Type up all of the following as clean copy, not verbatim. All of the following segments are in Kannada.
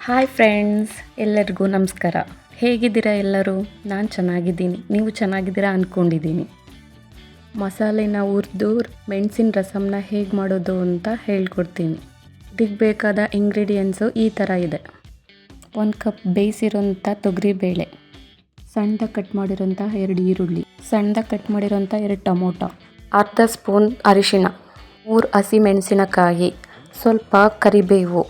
ಹಾಯ್ ಫ್ರೆಂಡ್ಸ್, ಎಲ್ಲರಿಗೂ ನಮಸ್ಕಾರ. ಹೇಗಿದ್ದೀರಾ ಎಲ್ಲರೂ? ನಾನು ಚೆನ್ನಾಗಿದ್ದೀನಿ. ನೀವು ಚೆನ್ನಾಗಿದ್ದೀರಾ ಅಂದ್ಕೊಂಡಿದ್ದೀನಿ. ಮಸಾಲೆನ ಹುರಿದು ಮೆಣಸಿನ ರಸಂನ ಹೇಗೆ ಮಾಡೋದು ಅಂತ ಹೇಳ್ಕೊಡ್ತೀನಿ. ಇದಕ್ಕೆ ಬೇಕಾದ ಇಂಗ್ರೀಡಿಯೆಂಟ್ಸು ಈ ಥರ ಇದೆ. 1 ಕಪ್ ಬೇಯಿಸಿರೋಂಥ ತೊಗರಿಬೇಳೆ, ಸಣ್ಣದಾಗಿ ಕಟ್ ಮಾಡಿರೋಂಥ 2 ಈರುಳ್ಳಿ, ಸಣ್ಣದಾಗಿ ಕಟ್ ಮಾಡಿರೋಂಥ 2 ಟೊಮೊಟೊ, ಅರ್ಧ ಸ್ಪೂನ್ ಅರಿಶಿಣ, 3 ಹಸಿಮೆಣಸಿನಕಾಯಿ, ಸ್ವಲ್ಪ ಕರಿಬೇವು,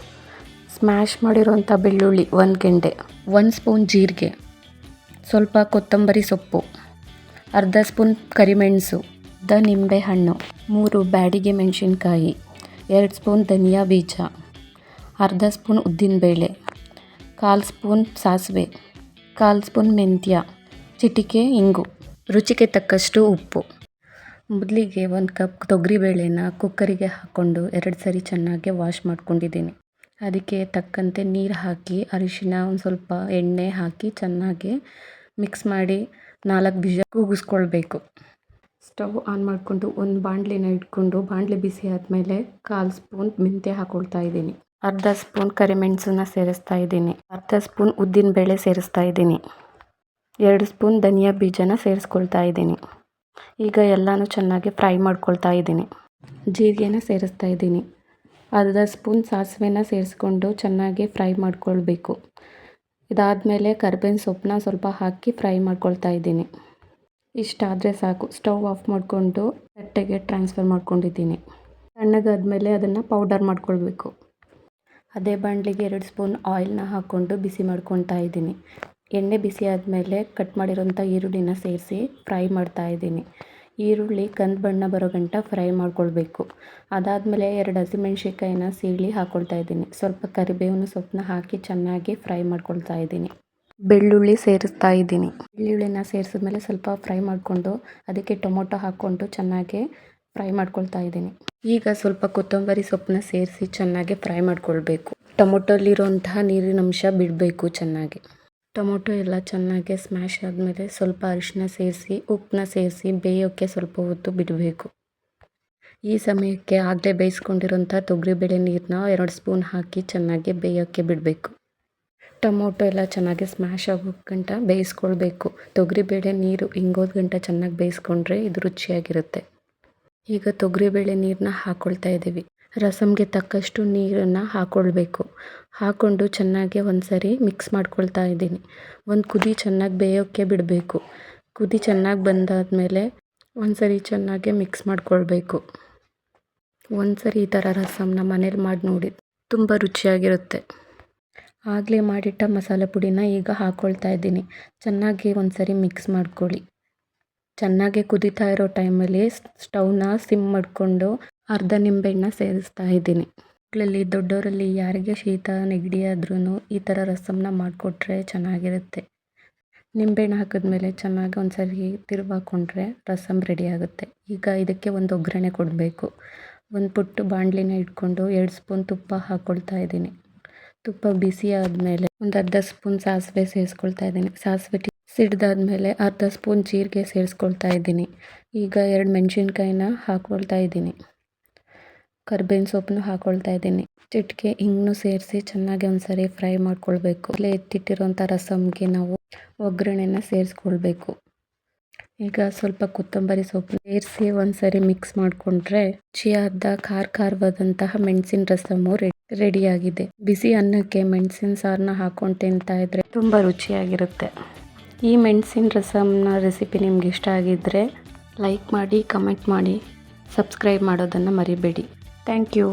ಸ್ಮ್ಯಾಶ್ ಮಾಡಿರೋಂಥ ಬೆಳ್ಳುಳ್ಳಿ 1 ಗೆಂಡೆ, 1 ಸ್ಪೂನ್ ಜೀರಿಗೆ, ಸ್ವಲ್ಪ ಕೊತ್ತಂಬರಿ ಸೊಪ್ಪು, ಅರ್ಧ ಸ್ಪೂನ್ ಕರಿಮೆಣಸು, ಅರ್ಧ ನಿಂಬೆಹಣ್ಣು, 3 ಬ್ಯಾಡಿಗೆ ಮೆಣಸಿನ್ಕಾಯಿ, 2 ಸ್ಪೂನ್ ಧನಿಯಾ ಬೀಜ, ಅರ್ಧ ಸ್ಪೂನ್ ಉದ್ದಿನಬೇಳೆ, 1/4 ಸ್ಪೂನ್ ಸಾಸಿವೆ, 1/4 ಸ್ಪೂನ್ ಮೆಂತ್ಯ, ಚಿಟಿಕೆ ಇಂಗು, ರುಚಿಗೆ ತಕ್ಕಷ್ಟು ಉಪ್ಪು. ಮೊದಲಿಗೆ 1 ಕಪ್ ತೊಗರಿಬೇಳೆನ ಕುಕ್ಕರಿಗೆ ಹಾಕ್ಕೊಂಡು 2 ಸರಿ ಚೆನ್ನಾಗಿ ವಾಶ್ ಮಾಡ್ಕೊಂಡಿದ್ದೀನಿ. ಅದಕ್ಕೆ ತಕ್ಕಂತೆ ನೀರು ಹಾಕಿ ಅರಿಶಿನ ಒಂದು ಸ್ವಲ್ಪ ಎಣ್ಣೆ ಹಾಕಿ ಚೆನ್ನಾಗಿ ಮಿಕ್ಸ್ ಮಾಡಿ 4 ವಿಷಲ್ ಕೂಗಿಸ್ಕೊಳ್ಬೇಕು. ಸ್ಟವ್ ಆನ್ ಮಾಡಿಕೊಂಡು ಒಂದು ಬಾಣಲಿನ ಇಟ್ಕೊಂಡು ಬಾಣಲಿ ಬಿಸಿ ಆದಮೇಲೆ 1/4 ಸ್ಪೂನ್ ಮೆಂತ್ಯ ಹಾಕ್ಕೊಳ್ತಾ ಇದ್ದೀನಿ, ಅರ್ಧ ಸ್ಪೂನ್ ಕರಿಮೆಣಸನ್ನ ಸೇರಿಸ್ತಾ ಇದ್ದೀನಿ, ಅರ್ಧ ಸ್ಪೂನ್ ಉದ್ದಿನಬೇಳೆ ಸೇರಿಸ್ತಾ ಇದ್ದೀನಿ, 2 ಸ್ಪೂನ್ ಧನಿಯಾ ಬೀಜನ ಸೇರಿಸ್ಕೊಳ್ತಾ ಇದ್ದೀನಿ. ಈಗ ಎಲ್ಲನೂ ಚೆನ್ನಾಗಿ ಫ್ರೈ ಮಾಡ್ಕೊಳ್ತಾ ಇದ್ದೀನಿ. ಜೀರಿಗೆನ ಸೇರಿಸ್ತಾ ಇದ್ದೀನಿ, ಅರ್ಧ ಸ್ಪೂನ್ ಸಾಸಿವೆನ ಸೇರಿಸ್ಕೊಂಡು ಚೆನ್ನಾಗಿ ಫ್ರೈ ಮಾಡ್ಕೊಳ್ಬೇಕು. ಇದಾದಮೇಲೆ ಕರ್ಬೇವಿನ ಸೊಪ್ಪನ್ನ ಸ್ವಲ್ಪ ಹಾಕಿ ಫ್ರೈ ಮಾಡ್ಕೊಳ್ತಾ ಇದ್ದೀನಿ. ಇಷ್ಟಾದರೆ ಸಾಕು. ಸ್ಟವ್ ಆಫ್ ಮಾಡಿಕೊಂಡು ತಟ್ಟೆಗೆ ಟ್ರಾನ್ಸ್ಫರ್ ಮಾಡ್ಕೊಂಡಿದ್ದೀನಿ. ತಣ್ಣಗಾದ್ಮೇಲೆ ಅದನ್ನು ಪೌಡರ್ ಮಾಡ್ಕೊಳ್ಬೇಕು. ಅದೇ ಬಾಣಲಿಗೆ 2 ಸ್ಪೂನ್ ಆಯಿಲ್ನ ಹಾಕ್ಕೊಂಡು ಬಿಸಿ ಮಾಡ್ಕೊಳ್ತಾ ಇದ್ದೀನಿ. ಎಣ್ಣೆ ಬಿಸಿ ಆದಮೇಲೆ ಕಟ್ ಮಾಡಿರೋಂಥ ಈರುಳ್ಳಿನ ಸೇರಿಸಿ ಫ್ರೈ ಮಾಡ್ತಾ ಇದ್ದೀನಿ. ಈರುಳ್ಳಿ ಕಂದು ಬಣ್ಣ ಬರೋ ಗಂಟ ಫ್ರೈ ಮಾಡ್ಕೊಳ್ಬೇಕು. ಅದಾದಮೇಲೆ 2 ಹಸಿಮೆಣ್ಸಿನ್ಕಾಯಿನ ಸೀಳಿ ಹಾಕ್ಕೊಳ್ತಾ ಇದ್ದೀನಿ. ಸ್ವಲ್ಪ ಕರಿಬೇವಿನ ಸೊಪ್ಪನ್ನ ಹಾಕಿ ಚೆನ್ನಾಗಿ ಫ್ರೈ ಮಾಡ್ಕೊಳ್ತಾ ಇದ್ದೀನಿ. ಬೆಳ್ಳುಳ್ಳಿ ಸೇರಿಸ್ತಾ ಇದ್ದೀನಿ. ಬೆಳ್ಳುಳ್ಳಿನ ಸೇರಿಸಿದ್ಮೇಲೆ ಸ್ವಲ್ಪ ಫ್ರೈ ಮಾಡಿಕೊಂಡು ಅದಕ್ಕೆ ಟೊಮೊಟೊ ಹಾಕ್ಕೊಂಡು ಚೆನ್ನಾಗಿ ಫ್ರೈ ಮಾಡ್ಕೊಳ್ತಾ ಇದ್ದೀನಿ. ಈಗ ಸ್ವಲ್ಪ ಕೊತ್ತಂಬರಿ ಸೊಪ್ಪನ್ನ ಸೇರಿಸಿ ಚೆನ್ನಾಗಿ ಫ್ರೈ ಮಾಡ್ಕೊಳ್ಬೇಕು. ಟೊಮೊಟೊಲಿರೋಂತಹ ನೀರಿನಂಶ ಬಿಡಬೇಕು ಚೆನ್ನಾಗಿ. ಟೊಮೊಟೊ ಎಲ್ಲ ಚೆನ್ನಾಗಿ ಸ್ಮ್ಯಾಶ್ ಆದಮೇಲೆ ಸ್ವಲ್ಪ ಅರಿಶಿನ ಸೇರಿಸಿ ಉಪ್ಪನ್ನ ಸೇರಿಸಿ ಬೇಯೋಕ್ಕೆ ಸ್ವಲ್ಪ ಹೊತ್ತು ಬಿಡಬೇಕು. ಈ ಸಮಯಕ್ಕೆ ಆಗಲೇ ಬೇಯಿಸ್ಕೊಂಡಿರೋಂಥ ತೊಗರಿಬೇಳೆ ನೀರನ್ನ 2 ಸ್ಪೂನ್ ಹಾಕಿ ಚೆನ್ನಾಗಿ ಬೇಯೋಕ್ಕೆ ಬಿಡಬೇಕು. ಟೊಮೊಟೊ ಎಲ್ಲ ಚೆನ್ನಾಗಿ ಸ್ಮ್ಯಾಶ್ ಆಗೋ ಗಂಟ ಬೇಯಿಸ್ಕೊಳ್ಬೇಕು. ತೊಗರಿಬೇಳೆ ನೀರು ಇಂಗೋದ ಗಂಟ ಚೆನ್ನಾಗಿ ಬೇಯಿಸ್ಕೊಂಡ್ರೆ ಇದು ರುಚಿಯಾಗಿರುತ್ತೆ. ಈಗ ತೊಗರಿಬೇಳೆ ನೀರನ್ನ ಹಾಕ್ಕೊಳ್ತಾ ಇದ್ದೀವಿ. ರಸಮ್ಗೆ ತಕ್ಕಷ್ಟು ನೀರನ್ನು ಹಾಕ್ಕೊಳ್ಬೇಕು. ಹಾಕ್ಕೊಂಡು ಚೆನ್ನಾಗಿ ಒಂದು ಸರಿ ಮಿಕ್ಸ್ ಮಾಡ್ಕೊಳ್ತಾ ಇದ್ದೀನಿ. ಒಂದು ಕುದಿ ಚೆನ್ನಾಗಿ ಬೇಯೋಕ್ಕೆ ಬಿಡಬೇಕು. ಕುದಿ ಚೆನ್ನಾಗಿ ಬಂದಾದಮೇಲೆ ಒಂದು ಸರಿ ಚೆನ್ನಾಗಿ ಮಿಕ್ಸ್ ಮಾಡ್ಕೊಳ್ಬೇಕು. ಒಂದು ಸರಿ ಈ ಥರ ರಸಮ್ನ ಮನೇಲಿ ಮಾಡಿ ನೋಡಿ, ತುಂಬ ರುಚಿಯಾಗಿರುತ್ತೆ. ಆಗಲೇ ಮಾಡಿಟ್ಟ ಮಸಾಲೆ ಪುಡಿನ ಈಗ ಹಾಕ್ಕೊಳ್ತಾ ಇದ್ದೀನಿ. ಚೆನ್ನಾಗಿ ಒಂದು ಸರಿ ಮಿಕ್ಸ್ ಮಾಡ್ಕೊಳ್ಳಿ. ಚೆನ್ನಾಗಿ ಕುದೀತಾ ಇರೋ ಟೈಮಲ್ಲಿ ಸ್ಟವ್ನ ಸಿಮ್ ಮಾಡಿಕೊಂಡು ಅರ್ಧ ನಿಂಬೆಹಣ್ಣ ಸೇರಿಸ್ತಾ ಇದ್ದೀನಿ. ಮಕ್ಕಳಲ್ಲಿ ದೊಡ್ಡವರಲ್ಲಿ ಯಾರಿಗೆ ಶೀತ ನೆಗಡಿ ಆದ್ರೂ ಈ ಥರ ರಸಮ್ನ ಮಾಡಿಕೊಟ್ರೆ ಚೆನ್ನಾಗಿರುತ್ತೆ. ನಿಂಬೆಹಣ್ಣು ಹಾಕಿದ್ಮೇಲೆ ಚೆನ್ನಾಗಿ ಒಂದು ಸರಿ ತಿರುವಾಕೊಂಡ್ರೆ ರಸಮ್ ರೆಡಿ ಆಗುತ್ತೆ. ಈಗ ಇದಕ್ಕೆ ಒಂದು ಒಗ್ಗರಣೆ ಕೊಡಬೇಕು. ಒಂದು ಪುಟ್ಟ ಬಾಣಲಿನ ಇಟ್ಕೊಂಡು 2 ಸ್ಪೂನ್ ತುಪ್ಪ ಹಾಕ್ಕೊಳ್ತಾ ಇದ್ದೀನಿ. ತುಪ್ಪ ಬಿಸಿ ಆದಮೇಲೆ ಒಂದು ಅರ್ಧ ಸ್ಪೂನ್ ಸಾಸಿವೆ ಸೇರಿಸ್ಕೊಳ್ತಾ ಇದ್ದೀನಿ. ಸಾಸಿವೆ ಸಿಡ್ದಾದ್ಮೇಲೆ ಅರ್ಧ ಸ್ಪೂನ್ ಜೀರಿಗೆ ಸೇರಿಸ್ಕೊಳ್ತಾ ಇದ್ದೀನಿ. ಈಗ 2 ಮೆಣಸಿನ್ಕಾಯಿನ ಹಾಕ್ಕೊಳ್ತಾ ಇದ್ದೀನಿ. ಕರ್ಬೇವಿನ ಸೊಪ್ಪನ್ನು ಹಾಕ್ಕೊಳ್ತಾ ಇದ್ದೀನಿ. ಚಿಟಿಕೆ ಇಂಗನ್ನು ಸೇರಿಸಿ ಚೆನ್ನಾಗಿ ಒಂದು ಸರಿ ಫ್ರೈ ಮಾಡ್ಕೊಳ್ಬೇಕು. ಇಲ್ಲೇ ಎತ್ತಿಟ್ಟಿರೋಂಥ ರಸಮ್ಗೆ ನಾವು ಒಗ್ಗರಣೆನ ಸೇರಿಸ್ಕೊಳ್ಬೇಕು. ಈಗ ಸ್ವಲ್ಪ ಕೊತ್ತಂಬರಿ ಸೊಪ್ಪು ಸೇರಿಸಿ ಒಂದು ಸರಿ ಮಿಕ್ಸ್ ಮಾಡಿಕೊಂಡ್ರೆ ರುಚಿಯಾದ ಖಾರವಾದಂತಹ ಮೆಣಸಿನ ರಸಮ್ಮು ರೆಡಿಯಾಗಿದೆ. ಬಿಸಿ ಅನ್ನಕ್ಕೆ ಮೆಣಸಿನ ಸಾರನ್ನ ಹಾಕ್ಕೊಂಡು ತಿಂತಾ ಇದ್ರೆ ತುಂಬ ರುಚಿಯಾಗಿರುತ್ತೆ. ಈ ಮೆಣಸಿನ ರಸಮ್ನ ರೆಸಿಪಿ ನಿಮ್ಗೆ ಇಷ್ಟ ಆಗಿದ್ದರೆ ಲೈಕ್ ಮಾಡಿ, ಕಮೆಂಟ್ ಮಾಡಿ, ಸಬ್ಸ್ಕ್ರೈಬ್ ಮಾಡೋದನ್ನು ಮರಿಬೇಡಿ. Thank you.